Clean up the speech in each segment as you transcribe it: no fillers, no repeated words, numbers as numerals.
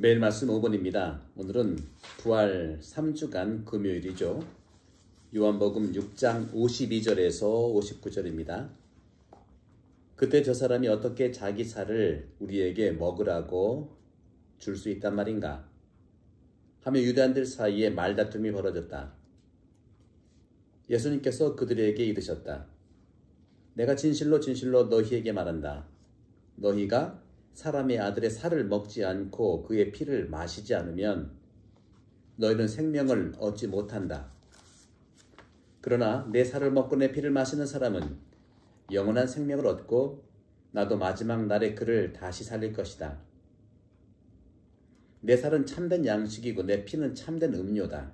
매일 말씀 5분입니다. 오늘은 부활 3주간 금요일이죠. 요한복음 6장 52절에서 59절입니다. 그때 저 사람이 어떻게 자기 살을 우리에게 먹으라고 줄 수 있단 말인가? 하며 유대인들 사이에 말다툼이 벌어졌다. 예수님께서 그들에게 이르셨다. 내가 진실로 진실로 너희에게 말한다. 너희가 사람의 아들의 살을 먹지 않고 그의 피를 마시지 않으면 너희는 생명을 얻지 못한다. 그러나 내 살을 먹고 내 피를 마시는 사람은 영원한 생명을 얻고 나도 마지막 날에 그를 다시 살릴 것이다. 내 살은 참된 양식이고 내 피는 참된 음료다.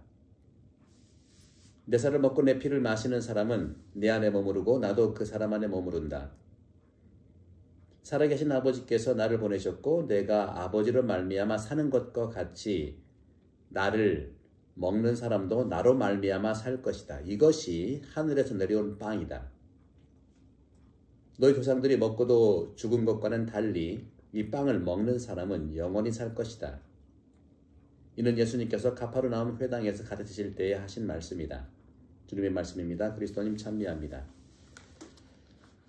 내 살을 먹고 내 피를 마시는 사람은 내 안에 머무르고 나도 그 사람 안에 머무른다. 살아계신 아버지께서 나를 보내셨고 내가 아버지로 말미암아 사는 것과 같이 나를 먹는 사람도 나로 말미암아 살 것이다. 이것이 하늘에서 내려온 빵이다. 너희 조상들이 먹고도 죽은 것과는 달리 이 빵을 먹는 사람은 영원히 살 것이다. 이는 예수님께서 가파르나움 회당에서 가르치실 때에 하신 말씀이다. 주님의 말씀입니다. 그리스도님 찬미합니다.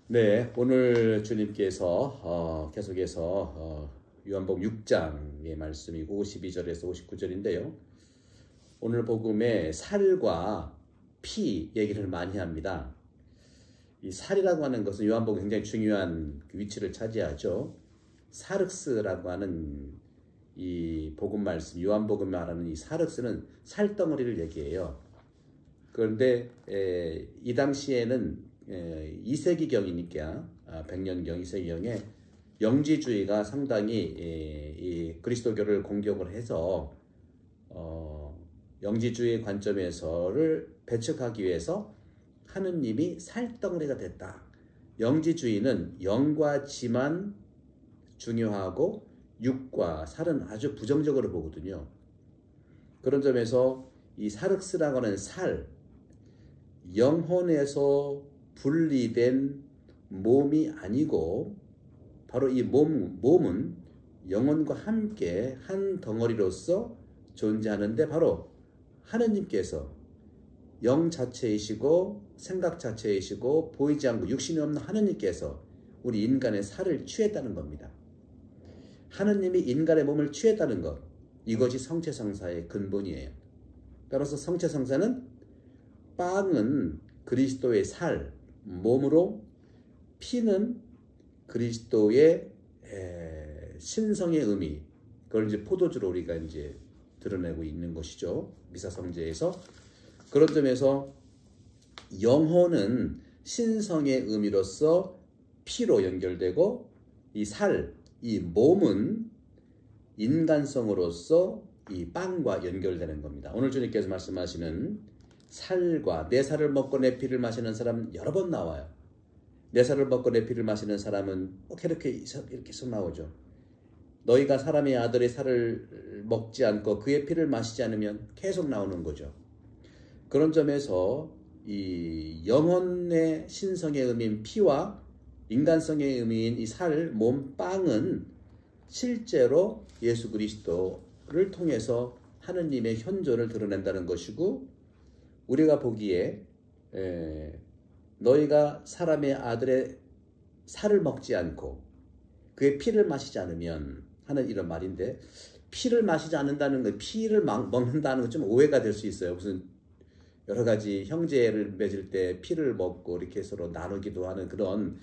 네, 오늘 주님께서 계속해서 요한복음 6장의 말씀이고 52절에서 59절인데요. 오늘 복음에 살과 피 얘기를 많이 합니다. 이 살이라고 하는 것은 요한복음 굉장히 중요한 위치를 차지하죠. 사륵스라고 하는 이 복음 말씀, 요한복음 말하는 이 사륵스는 살덩어리를 얘기해요. 그런데 이 당시에는 2세기경이니까 100년경, 2세기경에 영지주의가 상당히 이 그리스도교를 공격을 해서 영지주의 관점에서를 배척하기 위해서 하느님이 살덩어리가 됐다. 영지주의는 영과 지만 중요하고 육과 살은 아주 부정적으로 보거든요. 그런 점에서 이 사륵스라고 하는 살, 영혼에서 분리된 몸이 아니고 바로 이 몸은 영혼과 함께 한 덩어리로서 존재하는데 바로 하느님께서 영 자체이시고 생각 자체이시고 보이지 않고 육신이 없는 하느님께서 우리 인간의 살을 취했다는 겁니다. 하느님이 인간의 몸을 취했다는 것, 이것이 성체성사의 근본이에요. 따라서 성체성사는 빵은 그리스도의 살, 몸으로 피는 그리스도의 신성의 의미, 그걸 이제 포도주로 우리가 이제 드러내고 있는 것이죠. 미사성제에서. 그런 점에서 영혼은 신성의 의미로서 피로 연결되고 이 살, 이 몸은 인간성으로서 이 빵과 연결되는 겁니다. 오늘 주님께서 말씀하시는 살과 내 살을 먹고 내 피를 마시는 사람은 여러 번 나와요. 내 살을 먹고 내 피를 마시는 사람은 꼭 이렇게 쏙 나오죠. 너희가 사람의 아들의 살을 먹지 않고 그의 피를 마시지 않으면 계속 나오는 거죠. 그런 점에서 이 영혼의 신성의 의미인 피와 인간성의 의미인 이 살, 몸, 빵은 실제로 예수 그리스도를 통해서 하느님의 현존을 드러낸다는 것이고, 우리가 보기에 너희가 사람의 아들의 살을 먹지 않고 그의 피를 마시지 않으면 하는 이런 말인데, 피를 마시지 않는다는 것, 피를 먹는다는 것 좀 오해가 될 수 있어요. 무슨 여러 가지 형제를 맺을 때 피를 먹고 이렇게 서로 나누기도 하는 그런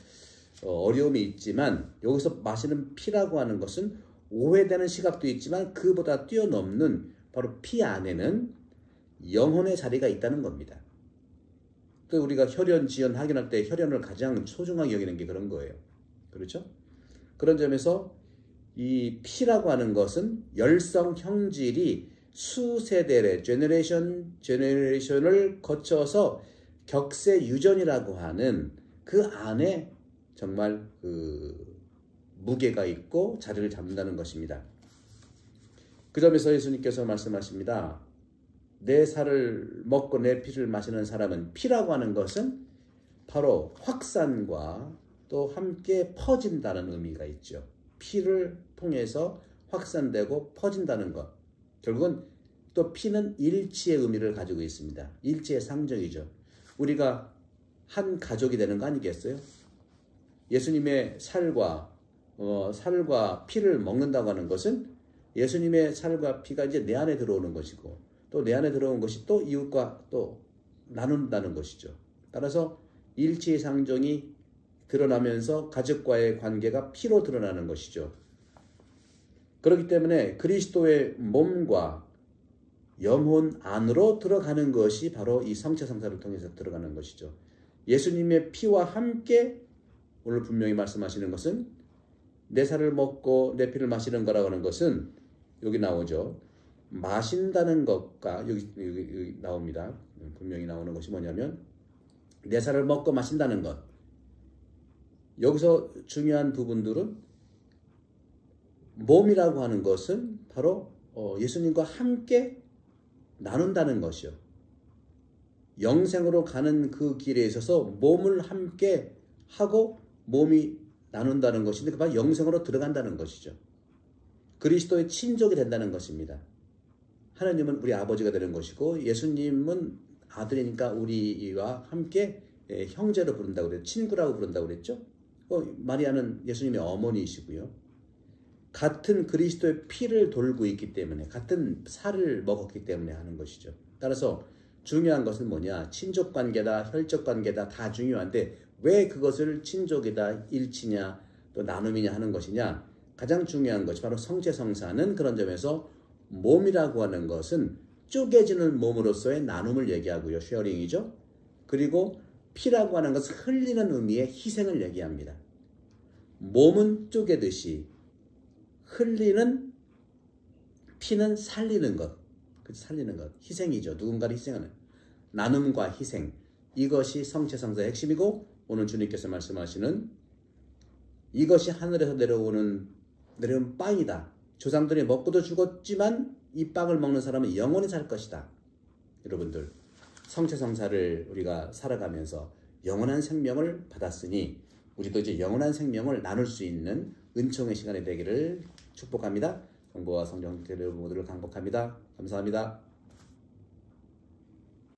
어려움이 있지만, 여기서 마시는 피라고 하는 것은 오해되는 시각도 있지만 그보다 뛰어넘는 바로 피 안에는 영혼의 자리가 있다는 겁니다. 또 우리가 혈연, 지연, 학연할 때 혈연을 가장 소중하게 여기는 게 그런 거예요. 그렇죠? 그런 점에서 이 피라고 하는 것은 열성 형질이 수세대의 제너레이션을 거쳐서 격세 유전이라고 하는 그 안에 정말 그 무게가 있고 자리를 잡는다는 것입니다. 그 점에서 예수님께서 말씀하십니다. 내 살을 먹고 내 피를 마시는 사람은, 피라고 하는 것은 바로 확산과 또 함께 퍼진다는 의미가 있죠. 피를 통해서 확산되고 퍼진다는 것. 결국은 또 피는 일치의 의미를 가지고 있습니다. 일치의 상징이죠. 우리가 한 가족이 되는 거 아니겠어요? 예수님의 살과 피를 먹는다고 하는 것은 예수님의 살과 피가 이제 내 안에 들어오는 것이고, 또 내 안에 들어온 것이 또 이웃과 또 나눈다는 것이죠. 따라서 일치의 상징이 드러나면서 가족과의 관계가 피로 드러나는 것이죠. 그렇기 때문에 그리스도의 몸과 영혼 안으로 들어가는 것이 바로 이 성체성사를 통해서 들어가는 것이죠. 예수님의 피와 함께 오늘 분명히 말씀하시는 것은 내 살을 먹고 내 피를 마시는 거라고 하는 것은 여기 나오죠. 마신다는 것과 여기 나옵니다. 분명히 나오는 것이 뭐냐면 내 살을 먹고 마신다는 것. 여기서 중요한 부분들은 몸이라고 하는 것은 바로 예수님과 함께 나눈다는 것이요. 영생으로 가는 그 길에 있어서 몸을 함께 하고 몸이 나눈다는 것인데 그 바로 영생으로 들어간다는 것이죠. 그리스도의 친족이 된다는 것입니다. 하나님은 우리 아버지가 되는 것이고 예수님은 아들이니까 우리와 함께 형제로 부른다고 그랬죠. 친구라고 부른다고 그랬죠. 마리아는 예수님의 어머니이시고요. 같은 그리스도의 피를 돌고 있기 때문에 같은 살을 먹었기 때문에 하는 것이죠. 따라서 중요한 것은 뭐냐? 친족관계다, 혈족관계다 다 중요한데 왜 그것을 친족이다, 일치냐, 또 나눔이냐 하는 것이냐? 가장 중요한 것이 바로 성체성사는 그런 점에서 몸이라고 하는 것은 쪼개지는 몸으로서의 나눔을 얘기하고요. 쉐어링이죠. 그리고 피라고 하는 것은 흘리는 의미의 희생을 얘기합니다. 몸은 쪼개듯이 흘리는 피는 살리는 것. 살리는 것. 희생이죠. 누군가를 희생하는. 나눔과 희생. 이것이 성체성사의 핵심이고 오늘 주님께서 말씀하시는 이것이 하늘에서 내려온 빵이다. 조상들이 먹고도 죽었지만 이 빵을 먹는 사람은 영원히 살 것이다. 여러분들 성체성사를 우리가 살아가면서 영원한 생명을 받았으니 우리도 이제 영원한 생명을 나눌 수 있는 은총의 시간이 되기를 축복합니다. 성부와 성령 여러분 모두를 강복합니다. 감사합니다.